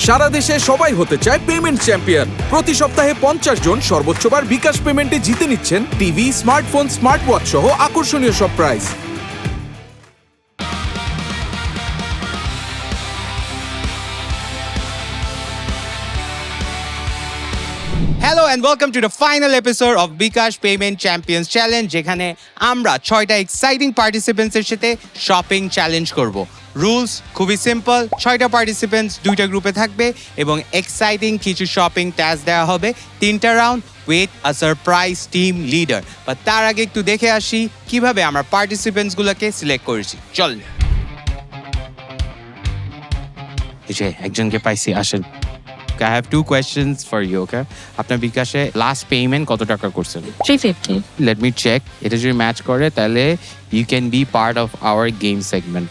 সারা দেশে সবাই হতে চায় পেমেন্ট চ্যাম্পিয়ন। প্রতি সপ্তাহে 50 জন সর্বোচ্চবার বিকাশ পেমেন্টে জিতে নিচ্ছেন টিভি, স্মার্টফোন, স্মার্ট ওয়াচ সহ আকর্ষণীয় সব prize. Hello and welcome to the final episode of bKash payment champions challenge, যেখানে আমরা 6টা এক্সাইটিং পার্টিসিপেন্টসের সাথে শপিং চ্যালেঞ্জ করব। রুলস খুবই সিম্পল, 6টা পার্টিসিপেন্টস 2টা গ্রুপে থাকবে এবং এক্সাইটিং কিছু শপিং টাস্ক দেওয়া হবে। 3টা round with a surprise team leader. But তার আগে একটু দেখে আসি কিভাবে আমরা পার্টিসিপেন্টসগুলোকে সিলেক্ট করেছি। চল, এই যে একজনকে পাইছি, আসেন। I have 2 questions for you, okay? আপনার বিকাশে লাস্ট পেমেন্ট কত টাকা করছেন? 350. Let me check. এটা যদি ম্যাচ করে তাহলে you can be part of our game segment.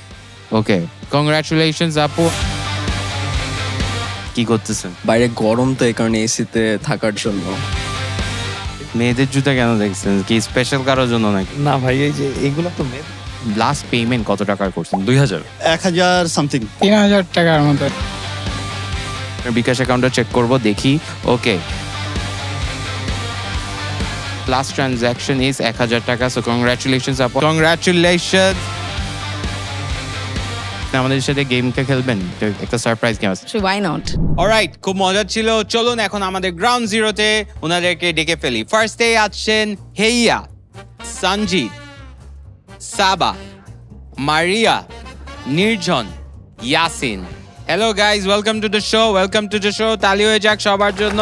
Okay. Congratulations আপু। কি করতেছেন? বাইরে গরম, তো এই কারণে এসিতে থাকার জন্য। মেয়েদের জুতা কেন দেখছেন? কি স্পেশাল কারোর জন্য নাকি? না ভাই, এই যে এগুলো তো লাস্ট পেমেন্ট কত টাকার করছেন? 1000 সামথিং। 3000 টাকার মতো। বিকাশ অ্যাকাউন্টটা চেক করব, দেখি। ওকে, লাস্ট ট্রানজাকশন ইজ 1000 টাকা। সো কংগ্রাচুলেশনস আপু, কংগ্রাচুলেশন। আমাদের সাথে গেমটা খেলবেন, একটা সারপ্রাইজ গেম আছে। Why not? অলরাইট, খুব মজা ছিল। চলুন এখন আমাদের গ্রাউন্ড জিরোতে ওনাদেরকে ডেকে ফেলি। ফার্স্টে আছেন হেইয়া, সঞ্জিত, সাবা, মারিয়া, নির্জন, Yasin. Hello guys, welcome to the show, welcome to the show. তালি হয়ে যাক সবার জন্য।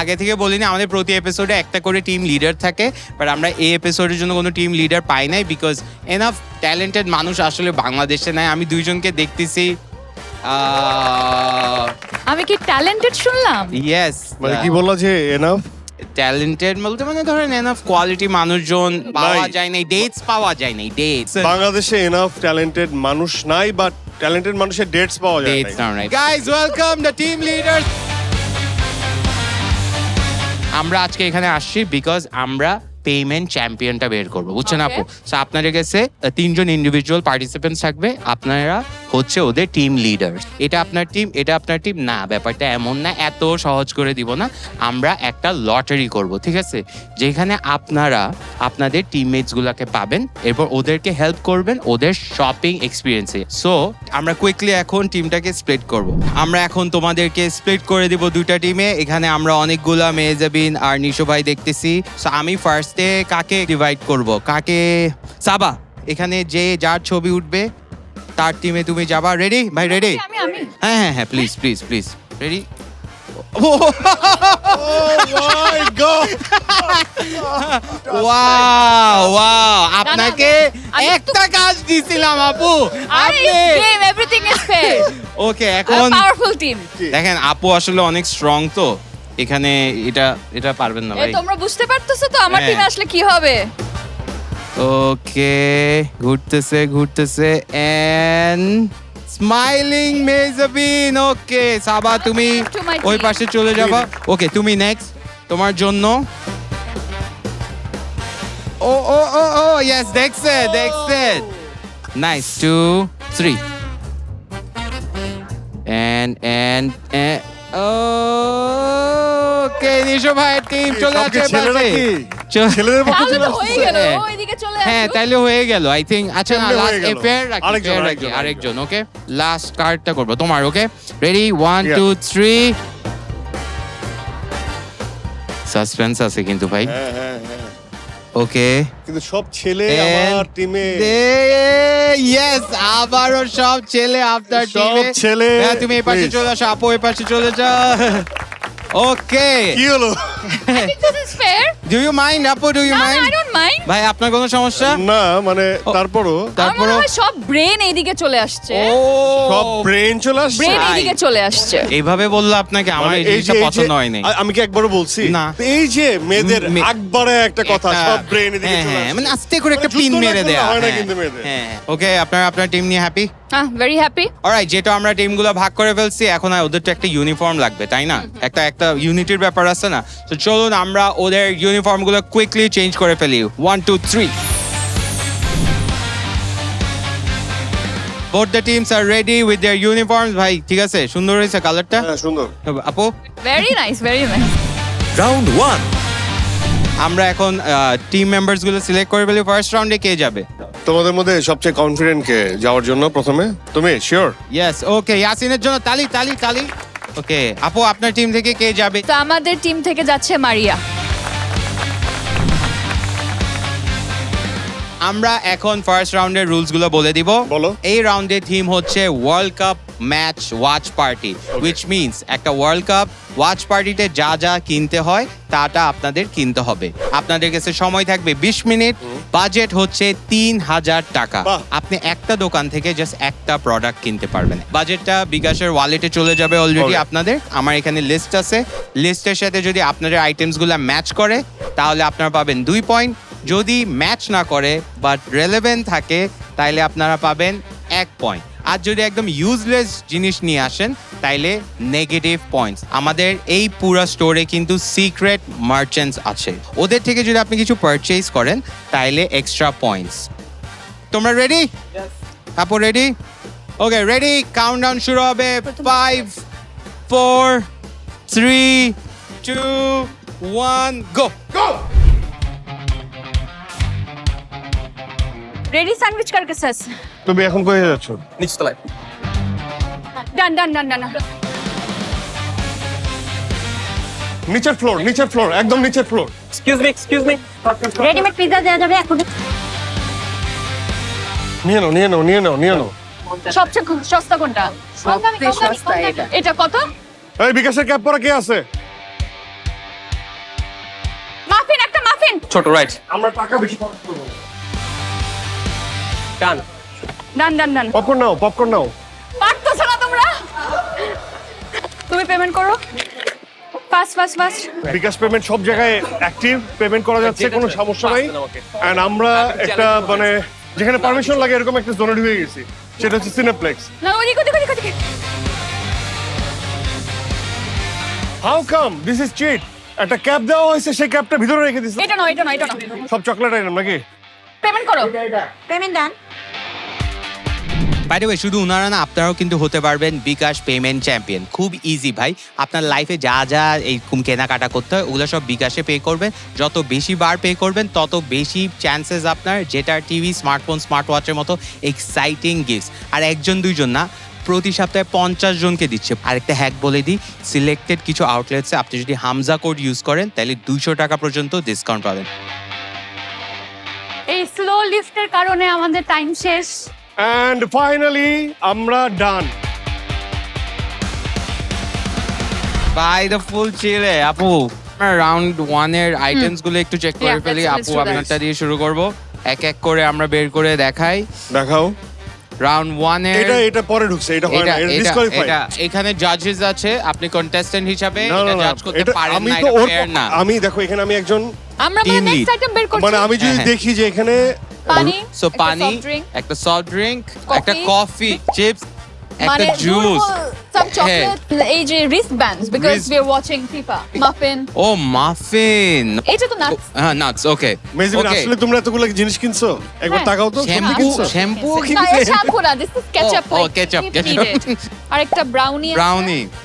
আগে থেকে বলিনি, আমাদের প্রতি এপিসোডে একটা করে টিম লিডার থাকে, বাট আমরা এই এপিসোডের জন্য কোনো টিম লিডার পাই নাই, বিকজ এনাফ ট্যালেন্টেড মানুষ আসলে বাংলাদেশে নাই। আমি দুইজনকে দেখতেছি। আমি কি ট্যালেন্টেড শুনলাম? ইয়েস, মানে কি বললো যে এনাফ ট্যালেন্টেড বলতে মানে ধরেন এনাফ কোয়ালিটি মানুষজন পাওয়া যায় নাই, ডেটস পাওয়া যায় নাই, ডেটস। বাংলাদেশে এনাফ ট্যালেন্টেড মানুষ নাই, বাট ট্যালেন্টেড মানুষের ডেটস পাওয়া যায় Dates না। are right. Guys, welcome the team leaders. আমরা আজকে এখানে আসছি বিকজ আমরা পেমেন্ট চ্যাম্পিয়নটা বের করবো, বুঝছেন আপু? সো আপনাদের কাছে 3 জন ইন্ডিভিজুয়াল পার্টিসিপেন্টস থাকবে, আপনারা হচ্ছে ওদের টিম লিডার। এটা আপনার টিম, এটা আপনার টিম না, ব্যাপারটা এমন না, এত সহজ করে দিব না। আমরা একটা লটারি করব, ঠিক আছে? যেখানে আপনারা আপনাদের টিমমেটস গুলাকে পাবেন, এরপর ওদেরকে হেল্প করবেন ওদের শপিং এক্সপিরিয়েন্সে। সো আমরা কুইকলি এখন টিমটাকে স্প্লিট করব। আমরা এখন তোমাদেরকে স্প্লিট করে দিব 2টা টিমে। এখানে আমরা অনেকগুলা মেহজাবিন আর নিশো ভাই দেখতেছি। সো আমি ফার্স্টে কাকে ডিভাইড করব? কাকে? সাবা, এখানে যে যার ছবি উঠবে তার টিমে তুমি যাবা। রেডি ভাই? রেডি? আমি হ্যাঁ হ্যাঁ হ্যাঁ, please please please. Ready? Oh my god! Wow wow, আপনাকে আমি একটা কাজ দিছিলাম আপু, আরে আপনি গেম, এভরিথিং ইজ ফেয়ার। ওকে। এখন পাওয়ারফুল টিম। দেখেন আপু আসলে অনেক স্ট্রং, তো এখানে এটা পারবেন না ভাই। তোমরা বুঝতে পারতেছো তো আমার হ্যাঁ। টিমে আসলে কি হবে? ওকে, ঘুরতেছে ঘুরতেছে এন্ড স্মাইলিং মেজাবিন। ওকে সাবা, তুমি To my ওই team. পাশে চলে যাবা। ওকে, তুমি নেক্সট, তোমার জন্য। ও ও ও ও ইয়েস, দেখছে দেখছে। নাইস, 2 3 and ওকে, নিশো ভাই টিম চলে সবকে আসে ছেলেরা পাশে। কি? চল- ছেলেদের পক্ষে তাহলে চলে তো হয়ে আসছে। গেল, হ্যাঁ। ওইদিকে চলে হ্যাঁ, আসো। তাইলে হয়ে গেল আই থিঙ্ক। আচ্ছা না, এমনি হয়ে লাস্ট গেল। ফেয়ার রাখি, আরেকজন, fair রাখি, আরেকজন, আরেকজন। ওকে, লাস্ট কার্ডটা করব তোমার। ওকে, রেডি? 1 Yeah. 2 3। সাসপেন্স আছে কিন্তু ভাই। হ্যাঁ হ্যাঁ হ্যাঁ, ওকে, কিন্তু সব ছেলে আমার টিমে। ইয়েস, আবারও সব ছেলে আপনার সব টিমে। ছেলে, হ্যাঁ, তুমি এই পাশে please. চলে আসো, আপু এই পাশে চলে যাও। ওকে, কি হলো? I think this is fair. Do you mind আপু? ডু ইউ না, মাইন্ড? I don't mind. ভাই আপনার কোনো সমস্যা? না মানে তারপরও আমার মনে তারপরও হয় সব ব্রেন এইদিকে চলে আসছে। সব ব্রেন চলে আসছে। ব্রেন এইদিকে চলে আসছে। এইভাবে বললো আপনাকে, আমার মানে এই এই জিনিসটা যে- পছন্দ হয়নি। আমি কি একবারও বলছি না। এই যে মেয়েদের মে- একবারে একটা কথা, সব ব্রেন এদিকে হ্যাঁ, চলে হ্যাঁ, আসছে। মানে আস্তে করে একটা মানে পিন যুদ্ধ না মেরে করলে দেয়া। হয় না হ্যাঁ, কিন্তু মেয়েদের। হ্যাঁ। ওকে, আপনার টিম নিয়ে হ্যাপি? Very happy. অলরাইট, যেটা আমরা টিমগুলো ভাগ করে ফেলছি, এখন আর ওদের তো একটা ইউনিফর্ম লাগবে, তাই না? একটা ইউনিটির ব্যাপার আছে না? তো চলুন আমরা ওদের ইউনিফর্মগুলো কুইকলি চেঞ্জ করে ফেলি। 1 2 3। both the teams are ready with their uniforms ভাই ঠিক আছে সুন্দর হয়েছে কালারটা হ্যাঁ সুন্দর। আপু very nice very nice. Round 1 আমরা এখন টিম মেম্বার্স গুলো সিলেক্ট করে ফেলি ফার্স্ট রাউন্ডে কে যাবে তোমাদের মধ্যে সবচেয়ে কনফিডেন্ট কে যাওয়ার জন্য প্রথমে? তুমি শিওর? ইয়েস ওকে ইয়াসিনের জন্য তালি তালি তালি ওকে আপু আপনার টিম থেকে কে যাবে তো আমাদের টিম থেকে যাচ্ছে মারিয়া। আমরা এখন ফার্স্ট রাউন্ডের রুলস গুলো বলে দিব বলো। এই রাউন্ডের থিম হচ্ছে world cup match watch party which means একটা ওয়ার্ল্ড কাপ ওয়াচ পার্টিতে যা যা কিনতে হয় তাটা আপনাদের কিনতে হবে আপনাদের কাছে সময় থাকবে 20 মিনিট বাজেট হচ্ছে 3000 টাকা বাহ। আপনি একটা দোকান থেকে জাস্ট একটা প্রোডাক্ট কিনতে পারবেন বাজেটটা বিকাশের ওয়ালেটে চলে যাবে অলরেডি Okay. আপনাদের আমার এখানে লিস্ট আছে লিস্টের সাথে যদি আপনাদের আইটেমসগুলো ম্যাচ করে তাহলে আপনারা পাবেন 2 পয়েন্ট যদি ম্যাচ না করে বাট রেলেভেন্ট থাকে তাহলে আপনারা পাবেন 1 পয়েন্ট আর যদি একদম ইউজলেস জিনিস নিয়ে আসেন তাইলে নেগেটিভ পয়েন্টস আমাদের এই পুরো স্টোরে কিন্তু সিক্রেট মার্চেন্টস আছে ওদের থেকে যদি আপনি কিছু পারচেজ করেন তাইলে এক্সট্রা পয়েন্টস তোমরা রেডি আপু রেডি ওকে রেডি কাউন্টডাউন শুরু হবে 5 4 3 2 1 গো রেডি স্যান্ডউইচ কার কাছে আছে? তুমি এখন কোথায় যাচ্ছ? নিচতলায়। ডান ডান ডান ডান। নিচের ফ্লোর একদম নিচের floor. Excuse me readymade pizza দেওয়া যাবে এখন? নিয়ে নাও। সবচেয়ে সস্তা কোনটা? সবচেয়ে সস্তা এটা। এটা কত? এই বিকাশের ক্যাপ পরা কে আছে? মাফিন একটা মাফিন। ছোট রাইট আমরা টাকা বেশি খরচ করব। ডান ডান ডান ডান। পপকর্ন নাও। পারতেছ না তোমরা? তুমি পেমেন্ট করো ফাস্ট ফাস্ট ফাস্ট। বিকাশ পেমেন্ট সব জায়গায় অ্যাক্টিভ পেমেন্ট করা যাচ্ছে কোনো সমস্যা নাই এন্ড আমরা একটা মানে যেখানে পারমিশন লাগে এরকম একটা জোনে ঢুকে গেছি সেটা হচ্ছে সিনেপ্লেক্স। না ওদিকে ওদিকে ওদিকে। How come this is cheat? একটা ক্যাব দেওয়া হয়েছে সেই ক্যাবটা ভিতরে রেখে দিছে। এটা নয় এটা নয় এটা নয়। সব চকলেট আইটেম নাকি? পেমেন্ট করো। Payment done. By the way শুধু উনারা না আপনারাও কিন্তু হতে পারবেন বিকাশ পেমেন্ট চ্যাম্পিয়ন খুব ইজি ভাই আপনার লাইফে যা যা এই কেনাকাটা করতে হয় ওগুলো সব বিকাশে পে করবেন যত বেশি বার পে করবেন তত বেশি চান্সেস আপনার যেটা টিভি স্মার্টফোন স্মার্ট ওয়াচের মতো এক্সাইটিং গিফটস আর একজন দুইজন না প্রতি সপ্তাহে 50 জনকে দিচ্ছে আরেকটা হ্যাক বলে দিই সিলেক্টেড কিছু আউটলেটসে আপনি যদি হামজা কোড ইউজ করেন তাহলে 200 টাকা পর্যন্ত ডিসকাউন্ট পাবেন এই স্লো লিফটের কারণে আমাদের টাইম শেষ। এন্ড ফাইনালি আমরা ডান। বাই দ্য ফুল চিলে আপু রাউন্ড 1 এর আইটেমস গুলো একটু চেক করে Yeah, ফেলি let's আপু do that. আপনারটা দিয়ে শুরু করব এক এক করে আমরা বের করে দেখাই দেখাও। রাউন্ড 1 এর এটা পরে ঢুকছে এটা হয় না এটা এটা ডিসকোয়ালিফাই। এটা এখানে জাজেস আছে আপনি কন্টেস্ট্যান্ট হিসাবে না এটা না জাজ করতে এটা পারেন আমি না তো এটা ওর fair না আমি দেখো এখানে আমি একজন আমরা Team নেক্সট lead. আইটেম বের করছি। মানে আমি যদি হ্যাঁ। দেখি যে এখানে পানি সো একটা পানি soft drink, একটা সফট ড্রিঙ্ক Coffee. একটা কফি চিপস একটা মানে জুস সাম চকলেট এই যে wrist bands because Wrist- we are watching FIFA muffin ও মাফিন এটা তো নাটস হ্যাঁ নাটস ওকে মেজবিন ওকে আসলে তোমরা এতগুলো জিনিস কিনছো একবার হ্যাঁ। তাকাও তো সত্যি শ্যাম্পু কিনছো? শ্যাম্পু না এটা শ্যাম্পু না this is ketchup Oh, oh, ketchup, ketchup. আরেকটা ব্রাউনি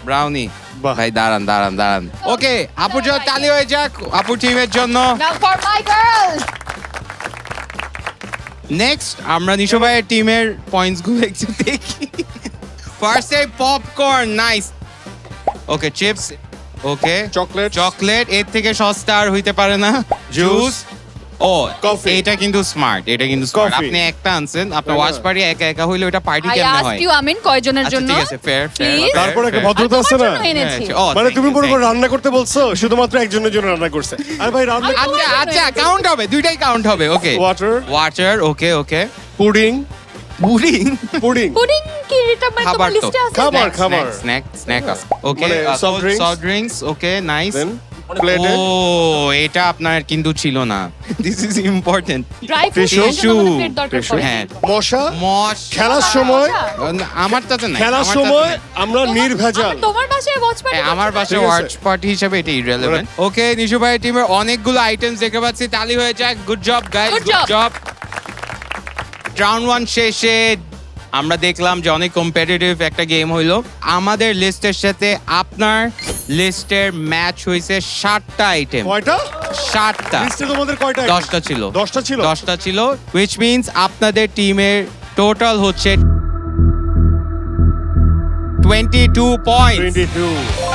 ব্রাউনি বাহ। ভাই দাঁড়ান ওকে আপুর জন্য তালি হয়ে যাক আপুর টিমের জন্য নাও ফর মাই গার্লস। নেক্সট আমরা নিশো ভাইয়ের টিমের পয়েন্টস গুলো একটু দেখি ফার্স্টে পপকর্ন নাইস ওকে চিপস ওকে Chocolate. চকলেট এর থেকে সস্তা আর হইতে পারে না জুস ও Coffee. এটা কিন্তু স্মার্ট Coffee. আপনি একটা আনছেন আপনার না, ওয়াচ না। পার্টি একা একা হইলে ওটা পার্টি আই কেমনে আস্ক হয় ইউ আমিন কয়জনের আচ্ছা জন্য? ঠিক আছে ফেয়ার Please? তারপর একটা ভদ্রতা আছে না এনেছি। মানে তুমি মনে করো রান্না করতে বলছো শুধুমপুর একজনের জন্য রান্না করছে আরে ভাই রান্না আচ্ছা আচ্ছা কাউন্ট হবে দুইটাই কাউন্ট হবে ওকে ওয়াটার ওয়াটার ওকে ওকে পুডিং পুডিং পুডিং কি এটা মানে খাবার তোমার তো। লিস্টে আছে? খাবার। স্ন্যাক ওকে মানে soft drinks? Soft drinks okay nice then প্লেটে ও এটা আপনার কিন্তু ছিল না this is important dry fruit Tissue. দরকার Tissue. পড়ে। হ্যাঁ মশা মশ খেলার সময় আমার তাতে নাই খেলার আমার তাতে সময় নাই। আমরা নির্ভেজাল তোমার বাসায় ওয়াচ পার্টি হ্যাঁ, আমার বাসায় ঠিক আছে। ওয়াচ পার্টি হিসেবে এটা ইররিলেভেন্ট ওকে নিশু ভাই টিমের অনেকগুলো আইটেমস দেখতে পাচ্ছি তালি হয়ে যাক good job guys Good good job. Job round 1 শেষে আমরা দেখলাম যে অনেক কম্পিটিটিভ একটা গেম হইলো আমাদের লিস্টের সাথে আপনার লিস্টের ম্যাচ হয়েছে 7টা আইটেম কয়টা 7টা লিস্টে তোমাদের কয়টা 10টা ছিল 10টা ছিল 10টা ছিল which means আপনাদের টিমের টোটাল হচ্ছে 22 পয়েন্টস 22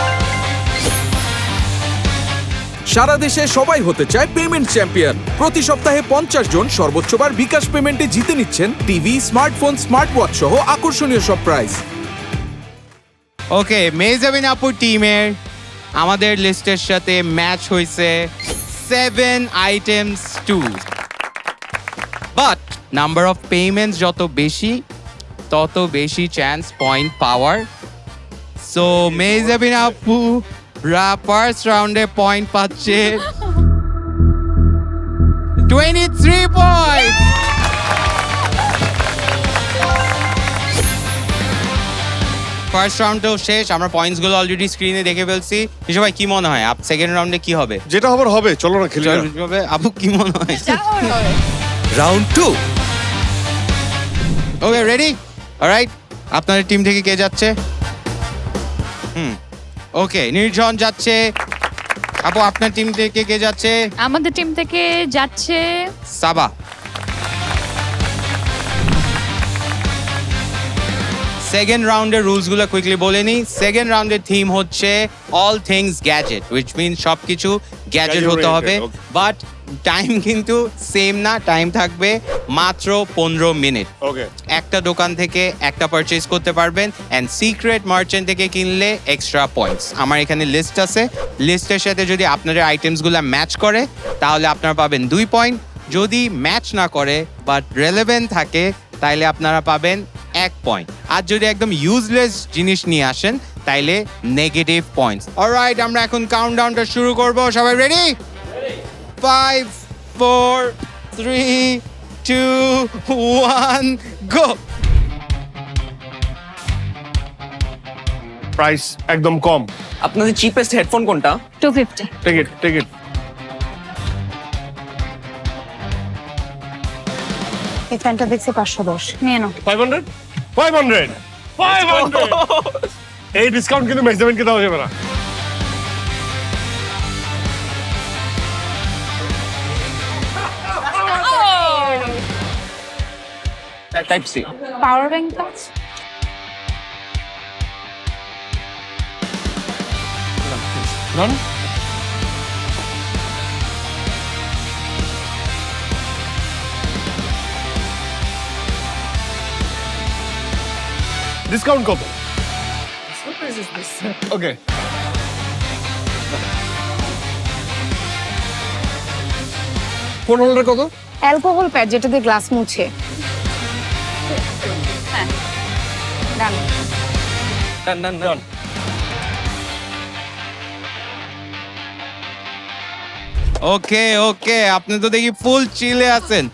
সারা দেশে সবাই হতে চায় পেমেন্ট চ্যাম্পিয়ন প্রতি সপ্তাহে 50 জন সর্বোচ্চবার বিকাশ পেমেন্টে জিতে নিচ্ছেন টিভি স্মার্টফোন স্মার্ট ওয়াচ সহ আকর্ষণীয় সব প্রাইজ। ওকে মেজাবিন আপুর টিমের আমাদের লিস্টের সাথে ম্যাচ হয়েছে 7 items two but number of payments যত বেশি তত বেশি চান্স পয়েন্ট পাওয়ার সো মেজাবিন আপু ফার্স্ট রাউন্ডে পয়েন্ট পাচ্ছে 23 পয়েন্ট ফার্স্ট রাউন্ডটাও শেষ আমরা পয়েন্টস গুলো অলরেডি স্ক্রিনে দেখে ফেলছি সবাই কি মনে হয় আপ সেকেন্ড রাউন্ডে কি হবে যেটা হবার হবে চলো না খেলি না। হবে আপু কি মনে হয় রাউন্ড 2 ওকে রেডি অলরাইট আপনাদের টিম থেকে কে যাচ্ছে ওকে নির্জন যাচ্ছে আপু আপনার টিম থেকে কে যাচ্ছে আমাদের টিম থেকে যাচ্ছে সাবা সেকেন্ড রাউন্ডের রুলস গুলো কুইকলি বলে নি সেকেন্ড রাউন্ডের থিম হচ্ছে all things gadget which means সবকিছু গ্যাজেট হতে হবে বাট টাইম কিন্তু সেম না টাইম থাকবে মাত্র 15 মিনিট ওকে একটা দোকান থেকে একটা পারচেজ করতে পারবেন এন্ড সিক্রেট মার্চেন্ট থেকে কিনলে এক্সট্রা পয়েন্টস আমার এখানে লিস্ট আছে লিস্টের সাথে যদি আপনাদের আইটেমসগুলো ম্যাচ করে তাহলে আপনারা পাবেন 2 পয়েন্ট যদি ম্যাচ না করে বাট রেলেভেন্ট থাকে তাইলে আপনারা পাবেন 1 পয়েন্ট আর যদি একদম ইউজলেস জিনিস নিয়ে আসেন তাইলে নেগেটিভ পয়েন্টস অলরাইট আমরা এখন কাউন্টডাউনটা শুরু করব সবাই রেডি 5 4 3 2 1 গো প্রাইস একদম কম আপনাদের চিপেস্ট হেডফোন কোনটা 250 টেক ইট এই ফ্যানটা দেখছি 510 নিয়ে নাও 500 500 500 এই ডিসকাউন্ট কিন্তু মেজারমেন্টকে দেওয়া যাবে না টাইপ সি পাওয়ার ব্যাংকটা নন ডিসকাউন্ট কত ওকে ফোন হোল্ডার কত অ্যালকোহল প্যাড যেটা দিয়ে গ্লাস মুছে ডান ডান ওকে ওকে আপনি তো দেখি ফুল চিলে আছেন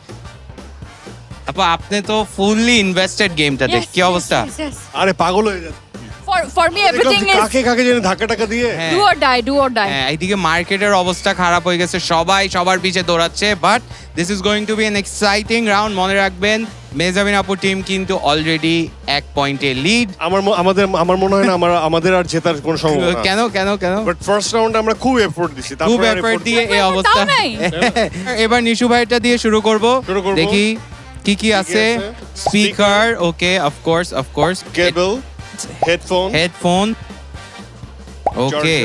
আপা আপনি তো ফুললি ইনভেস্টেড গেমটাতে কি অবস্থা আরে পাগল হয়ে যাচ্ছে for me everything is কাকে কাকে জানি ধাক্কা টাকা দিয়ে হ্যাঁ do or die হ্যাঁ এইদিকে মার্কেটের অবস্থা খারাপ হয়ে গেছে সবাই সবার পিছে দৌড়াচ্ছে but this is going to be an exciting round মনে রাখবেন মেজাবিন আপু টিম কিন্তু অলরেডি 1 পয়েন্টে লিড আমার মনে হয় না আমাদের আর জেতার কোনো সম্ভাবনা কেন কেন কেন বাট ফার্স্ট রাউন্ডে আমরা খুব এফোর্ট দিছি খুব তারপর এফর্ট দিয়ে এই তাও অবস্থা নাই। এবার নিশু ভাইটা দিয়ে শুরু করব শুরু করব। দেখি কি কি আছে আছে? স্পিকার ওকে অফ কোর্স কেবল headphone headphone okay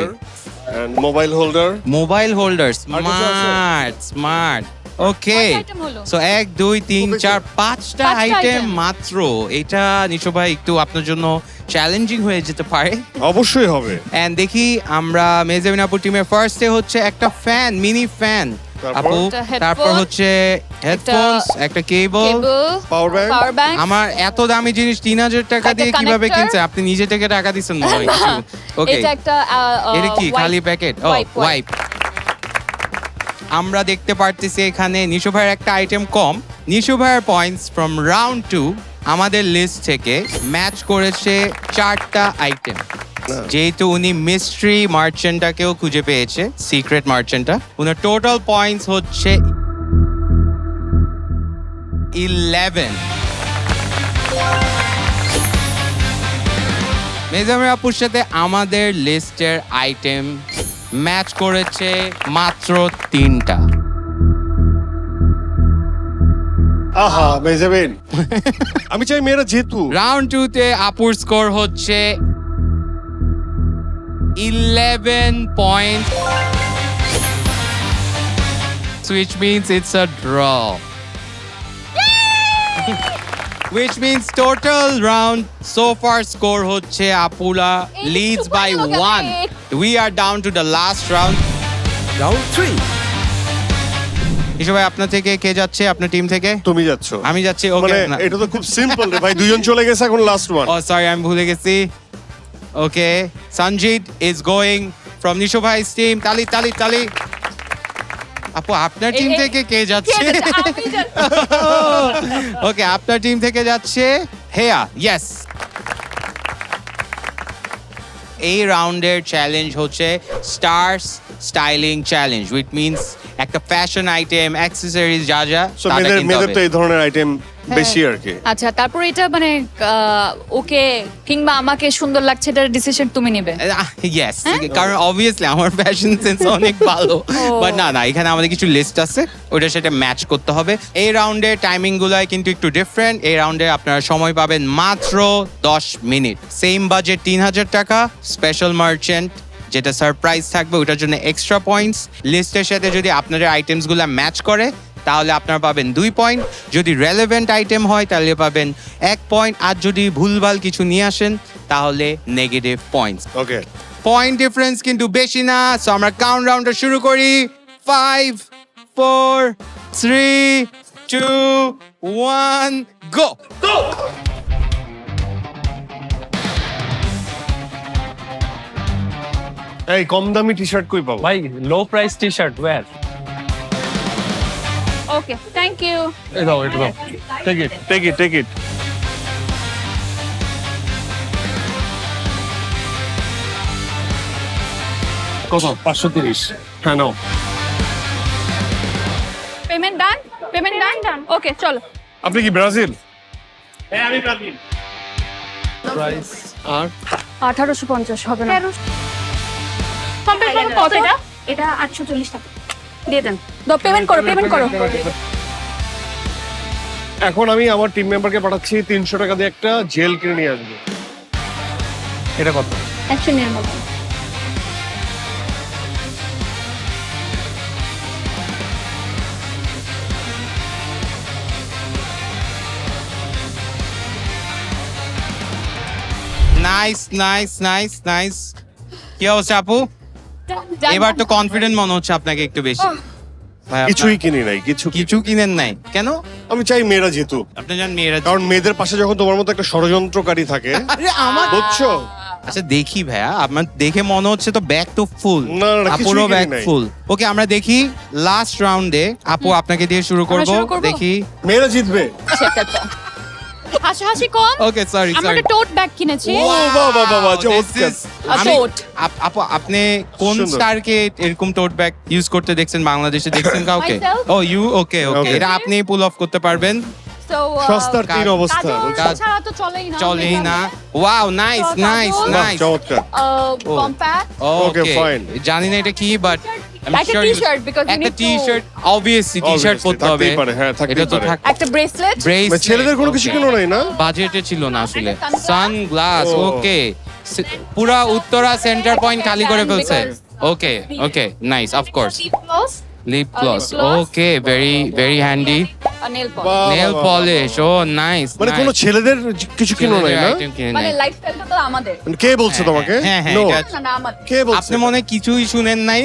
and mobile holder mobile holder আর কিছু আছে? স্মার্ট ওকে কয়টা item হলো? সো 1 2 3 4 5টা পাঁচটা আইটেম item। মাত্র এটা নিশো ভাই একটু আপনার জন্য চ্যালেঞ্জিং হয়ে যেতে পারে অবশ্যই হবে এন্ড দেখি আমরা মেজাবিন আপু টিমের ফার্স্টে হচ্ছে একটা ফ্যান মিনি ফ্যান তারপর? আপু একটা headphone, তারপর হচ্ছে হেডফোনস একটা কেবল Power bank? পাওয়ার ব্যাংক আমার এত দামি জিনিস 3000 টাকা একটা দিয়ে কিভাবে connector? কিনছে আপনি নিজে থেকে টাকা দিচ্ছেন মনে হয় ওকে এটা একটা এটা কি খালি প্যাকেট ও wipe, wipe. ওয়াইপ আমরা দেখতে পারতেছি এখানে নিশু ভাইয়ের একটা আইটেম কম নিশু ভাইয়ের পয়েন্টস ফ্রম রাউন্ড 2 আমাদের লিস্ট থেকে ম্যাচ করেছে 4টা আইটেম যেহেতু উনি মিস্ট্রি মার্চেন্টটাকেও খুঁজে পেয়েছে সিক্রেট মার্চেন্টটা উনার টোটাল পয়েন্টস হচ্ছে 11 মেজামের আপুর সাথে আমাদের লিস্টের আইটেম ম্যাচ করেছে মাত্র 3টা। আহা মেজাবিন আমি চাই মেয়েরা যেহেতু রাউন্ড 2 তে আপুর স্কোর হচ্ছে 11 point, which means it's a draw. Which means total round so far score হচ্ছে আপুলা leads by 1. We are down to the last round. Round 3 issue ভাই আপনার থেকে কে যাচ্ছে আপনার টিম থেকে? তুমি যাচ্ছ আমি যাচ্ছি। মানে ওকে এটা তো খুব সিম্পল রে ভাই, দুজন চলে গেছে, এখন লাস্ট ওয়ান। ও সরি আমি ভুলে গেছি। Okay Sanjit is going from Nishu vice team. তালি তালি তালি। আপু আপনার টিম থেকে কে যাচ্ছে? ওকে আপনার টিম থেকে যাচ্ছে হেয়া। ইয়েস, এই রাউন্ডের চ্যালেঞ্জ হচ্ছে stars styling challenge, which means একটা ফ্যাশন আইটেম অ্যাক্সেসরিজ যা যা সো তারা কিনতে মেয়েদের তো হবে। এই ধরনের আইটেম বেশি আর কি। আচ্ছা তারপর এটা মানে ওকে কিংবা আমাকে সুন্দর লাগছে এটার ডিসিশন তুমি নেবে। ইয়েস, কারণ অবভিয়াসলি আমার ফ্যাশন সেন্স অনেক ভালো, বাট না না এখানে আমাদের কিছু লিস্ট আছে, ওটার সাথে ম্যাচ করতে হবে। এই রাউন্ডের টাইমিং গুলাই কিন্তু একটু ডিফারেন্ট। এই রাউন্ডে আপনারা সময় পাবেন মাত্র 10 মিনিট। সেম বাজেট 3000 টাকা, স্পেশাল মার্চেন্ট যেটা সারপ্রাইজ থাকবে ওটার জন্য এক্সট্রা পয়েন্টস। লিস্টের সাথে যদি আপনাদের আইটেমসগুলো ম্যাচ করে তাহলে আপনারা পাবেন 2 পয়েন্ট, যদি রেলেভেন্ট আইটেম হয় তাহলে পাবেন 1 পয়েন্ট, আর যদি ভুলভাল কিছু নিয়ে আসেন তাহলে নেগেটিভ পয়েন্টস। ওকে পয়েন্ট ডিফারেন্স কিন্তু বেশি না, সো আমরা কাউন্ট রাউন্ডটা শুরু করি। 5 4 3 2 1 গো। এই কম দামি টি শার্ট কই পাবো? ভাই low price T shirt wear. Okay thank you. এই দাও এটা দাও, take it take it take it. কত? 530। হ্যাঁ নাও। পেমেন্ট ডান, পেমেন্ট ডান। ওকে চলো। আপনি কি ব্রাজিল? হ্যাঁ আমি ব্রাজিল। প্রাইস আর 1850 হবে না। কমপ্লিট করো কত এটা? এটা 840 টাকা দিয়ে দেন। পেমেন্ট করো, পেমেন্ট করো। এখন আমি আমার টিম মেম্বারকে পাঠাচ্ছি 300 টাকা দিয়ে একটা জেল কিনে নিয়ে আসবে। এটা কত? 100 এর মতো। Nice nice nice nice. কি অবস্থা আপু? এবার তো কনফিডেন্ট মনে হচ্ছে আপনাকে একটু বেশি। ভাই, আপনার কিছুই কিনি নাই, কিছু কিছু কিনেন নাই কেন? আমি চাই মেয়েরা যেহেতু, আপনি জান মেয়েরা কারণ মেয়েদের পাশে যখন তোমার মতো একটা ষড়যন্ত্রকারী থাকে, আরে আমার বুঝছো? আচ্ছা দেখি ভাইয়া, আপনার দেখে মনে হচ্ছে তো ব্যাগ তো ফুল। না, না, আপুরও কিছুই কিনি ব্যাগ নাই। ফুল। ওকে আমরা দেখি লাস্ট রাউন্ডে আপু আপনাকে দিয়ে শুরু করব। শুরু করবো? দেখি। মেয়েরা জিতবে। হাসি কম। ওকে সরি আমরা সরি। একটা টোট ব্যাগ কিনেছি। ও বাবা বাবা চমৎকার। আপু আপনি কোন সুন্দর। স্টারকে এরকম টোট ব্যাগ ইউজ করতে দেখছেন বাংলাদেশে? দেখছেন কাউকে? Myself. Oh you okay okay, Okay. এটা আপনি পুল অফ করতে পারবেন। So, সস্তার তিন কাজ- অবস্থা, কাজল বুঝছো? ছাড়া তো চলেই না। চলেই না। ওয়াও নাইস তো নাইস কাজল- বাহ, নাইস। চমৎকার। কম্প্যাক্ট। ওকে Okay, fine. জানি না এটা কি, বাট একটা t-shirt, because you একটা need to- T-shirt obviously T-shirt Obviously, পরতে হবে। থাকতেই পারে, হ্যাঁ, থাকতেই এটা তো পারে। থাক একটা ব্রেসলেট। ব্রেসলেট। ছেলেদের কোনো কিছু কিনো নাই না? বাজেটে ছিল না আসলে। একটা sunglass। সানগ্লাস ও। ওকে, পুরা উত্তরা সেন্টার পয়েন্ট খালি করে ফেলছে। Because- okay okay nice of course. Lip gloss. Lip gloss lip gloss. Okay, very very handy. Nail polish. বাহ, নেল বাহ, পলিশ ও নাইস। মানে কোনো ছেলেদের কিছু কিনো নাই না? মানে লাইফস্টাইলটা তো আমাদের। মানে কে বলছে তোমাকে? হ্যাঁ, হ্যাঁ, No. এটা- না না আমাদের। কে বলছে? আপনি মনে হয় কিছুই শুনেন নাই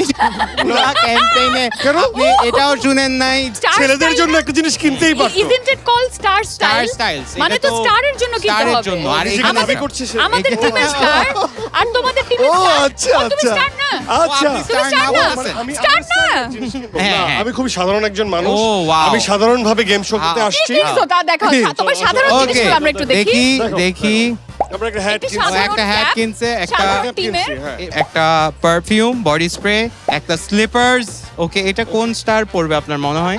পুরা ক্যাম্পেইনে। কেন? আপনি এটাও শুনেন নাই। Star ছেলেদের style জন্য একটা জিনিস কিনতেই পারতো। Isn't it called star star style? Styles মানে তো স্টারের জন্য কিনতে স্টারের হবে। জন্য। আর নিজেকে এখানে দাবি করছে সে। আমাদের টিমের স্টার আর তোমাদের টিমের ও স্টার। আচ্ছা তুমি আচ্ছা স্টার না? আচ্ছা। আপনি তুমি star star না না? বলছেন? আমি Star না? জিনিস কিনবো হ্যাঁ, না। হ্যাঁ। আমি খুবই সাধারণ একজন মানুষ। ও, wow. আমি সাধারণ ভাবে গেম শো করতে Wow. আসছি। কিনছো তা দেখাও। তোমার সাধারণ ওকে জিনিসগুলো আমরা একটু দেখি। দেখি দেখো, দেখি। আমরা একটা হ্যাট একটি কিনছি। ও একটা হ্যাট cap, কিনছে, একটা সাধারণ Hat টিমের। কিনছি, হ্যাঁ। একটা পারফিউম, বডি স্প্রে, একটা স্লিপার্স। ওকে এটা কোন স্টার পরবে আপনার মনে হয়?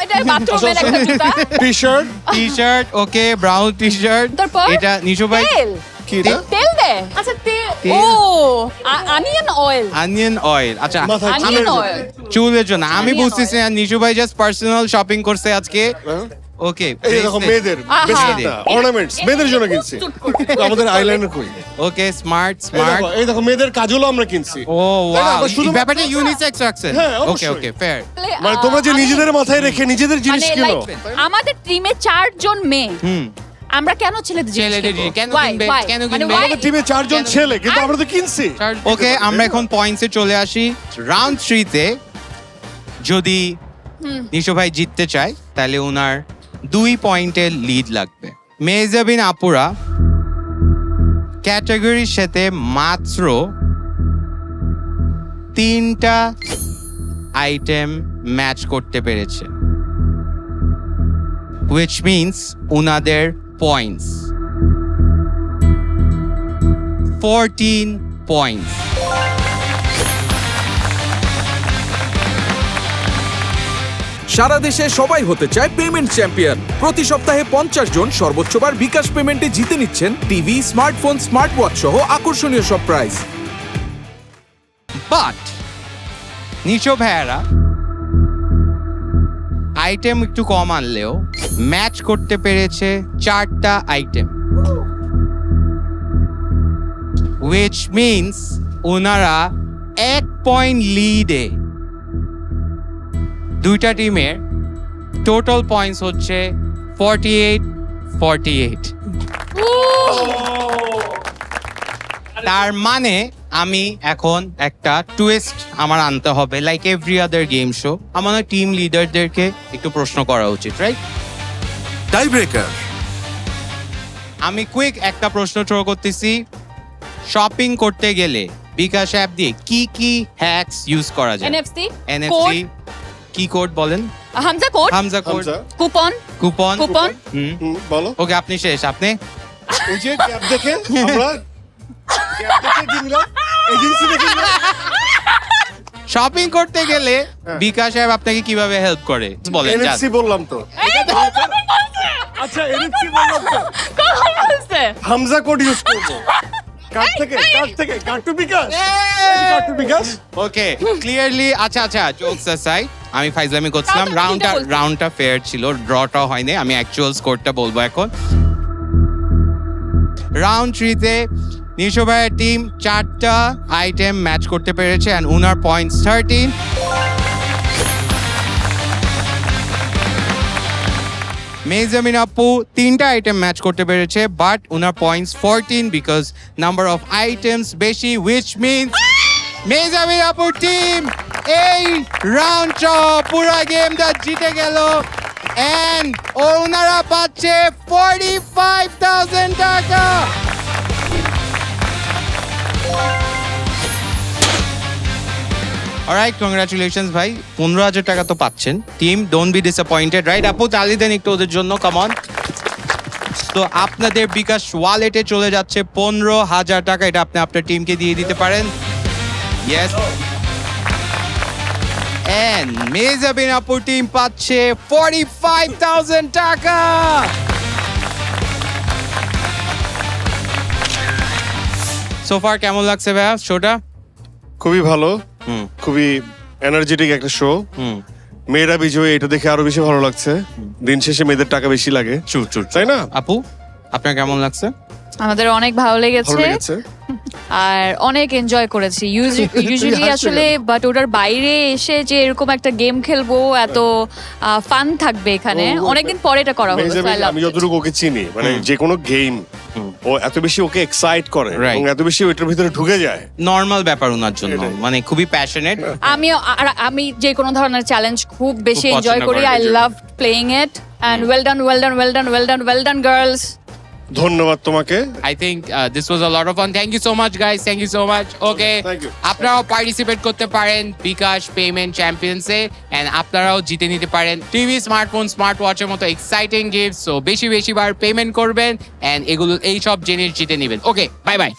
এটা বাথরুমের একটা জুতা। T-shirt. T shirt okay, brown T shirt. তারপর? এটা নিশু ভাই তেল। কি এটা? তেল দেয় আচ্ছা তেল। ও অনিয়ন অয়েল অনিয়ন অয়েল, আচ্ছা মাথায় আমি- অনিয়ন অয়েল চুলের জন্য আমি Onion বুঝতেছি না, নিশু ভাই জাস্ট পার্সোনাল শপিং করছে আজকে। ওকে, এই দেখো মেয়েদের আহা। অর্নামেন্টস মেয়েদের জন্য কিনছি তো আমাদের আইলাইনার কই ওকে, স্মার্ট এই স্মার্ট। দেখো, এই দেখো মেয়েদের কাজলও আমরা কিনছি ও তাই না? ওয়াও, আমরা শুধু- ব্যাপারটা ইউনিসেক্স রাখছেন। হ্যাঁ, ওকে অবশ্যই। ওকে, ফেয়ার। মানে তোমরা যে নিজেদের মাথায় রেখে নিজেদের জিনিস মানে কিনো like, আমাদের টিমে 4 জন মেয়ে হুম, আমরা কেন ছেলেদের জিনিস ছেলেদের কিনবো? জিনিস কেন Why? কিনবে? Why? কেন মানে কিনবে? why? আমাদের টিমে 4 জন ছেলে কিন্তু আমরা তো কিনছি ওকে, আমরা এখন পয়েন্টসে চলে আসি। রাউন্ড 3 তে যদি নিশো ভাই জিততে চায় তাহলে ওনার 2 পয়েন্টের লিড লাগবে। মেহজাবিন আপুরা ক্যাটাগরির সাথে মাত্র 3টা আইটেম ম্যাচ করতে পেরেছে, which means ওনাদের পয়েন্টস 14 points. সারা দেশে সবাই হতে চায় পেমেন্ট চ্যাম্পিয়ন। প্রতি সপ্তাহে 50 জন সর্বোচ্চবার বিকাশ পেমেন্টে জিতে নিচ্ছেন টিভি, স্মার্টফোন, স্মার্ট ওয়াচ সহ আকর্ষণীয় সব প্রাইজ। বাট নিচো ভাইয়ারা আইটেম একটু কম আনলেও ম্যাচ করতে পেরেছে 4টা আইটেম, which means ওনারা 1 পয়েন্ট লিডে। 2টা টিমের টোটাল পয়েন্টস হচ্ছে 48-48। তার মানে আমি এখন একটা টুইস্ট আমার আনতে হবে, like every other game show. আমার টিম লিডারদেরকে একটু প্রশ্ন করা উচিত, রাইট? Tie breaker. আমি কুইক একটা প্রশ্ন থ্রো করতেছি। শপিং করতে গেলে বিকাশ অ্যাপ দিয়ে কি কি হ্যাকস ইউজ করা যায়? NFC এনএফসি কি কোড বলেন? Hamza code Hamza code, Hamza. Coupon coupon. Coupon বলো ওকে, আপনি শেষ। আপনি ওই যে ক্যাপ দেখে আমরা ক্যাপ দেখে কিনলাম এজেন্সি দেখে কিনলাম। শপিং করতে গেলে বিকাশ অ্যাপ আপনাকে কিভাবে হেল্প করে বলেন? এনএফসি বললাম তো আচ্ছা এনএফসি বললাম তো কখন বলছে হামজা কোড ইউজ করব card to bKash card to bKash okay, clearly. আচ্ছা আচ্ছা, জোকস অ্যাসাইড, আমি ফাইজলামি করছিলাম। তাও তো আমি এটা বলছি। রাউন্ডটা ফেয়ার ছিল, ড্রটা হয়নি। আমি অ্যাকচুয়াল স্কোরটা বলবো এখন। রাউন্ড 3 তে নিশো ভাইয়ের টিম 4টা আইটেম ম্যাচ করতে পেরেছে এন্ড উনার পয়েন্টস 13। মেহজাবিন আপু 3টা আইটেম ম্যাচ করতে পেরেছে বাট উনার points 14 because number of items বেশি, which means মেহজাবিন আপুর টিম এই রাউন্ড পুরো গেমটা জিতে গেল এন্ড ওনারা পাচ্ছে 45,000 টাকা। অলরাইট, কংগ্রাচুলেশনস ভাই, 15,000 টাকা তো পাচ্ছেন। Team don't be disappointed, right? আপু তালি দেন একটু ওদের জন্য, কাম অন। তো আপনাদের বিকাশ ওয়ালেটে চলে যাচ্ছে 15,000 টাকা, এটা আপনি আপনার টিমকে দিয়ে দিতে পারেন। ইয়েস, এন্ড মেহজাবিন আপুর টিম পাচ্ছে 45,000 টাকা। সোফার কেমন লাগছে ভাইয়া শোটা? খুবই ভালো হুম খুবই এনার্জেটিক একটা শো হুম, মেয়েরা বিজয়ী এটা দেখে আরো বেশি ভালো লাগছে দিন শেষে মেয়েদের টাকা বেশি লাগে তাই না আপু আপনার কেমন লাগছে? আমাদের অনেক ভালো ভালো লেগেছে লেগেছে আর অনেক এনজয় করেছি ইউজুয়ালি হাসছো আসলে বাট ওটার বাইরে এসে যে এরকম একটা গেম খেলবো এত ফান থাকবে এখানে অনেকদিন পরে এটা করা হলো so I মেহজাবিন, loved আমি it. যতটুকু ওকে চিনি মানে যে কোনো গেম ও এত বেশি ওকে এক্সাইট করে Right. এবং এত বেশি ওইটার ভিতরে ঢুকে যায় নর্মাল ব্যাপার ওনার জন্য, এটাই। মানে খুবই প্যাশনেট। আমি যে কোনো ধরনের চ্যালেঞ্জ খুব বেশি খুব এনজয় পছন্দ করি করেন আই এই জন্য। Love playing it and well done girls ধন্যবাদ তোমাকে I think this was a lot of fun. Thank you so much, guys. Thank you so much. Okay. Thank you. আপনারাও পার্টিসিপেট করতে পারেন বিকাশ পেমেন্ট চ্যাম্পিয়ন্সে এন্ড আপনারাও জিতে নিতে পারেন টিভি, স্মার্টফোন, স্মার্ট ওয়াচের মতো এক্সাইটিং গিফট। সো বেশি বার পেমেন্ট করবেন এন্ড এগুলো এই সব জিনিস জিতে নেবেন। ওকে, বাই বাই।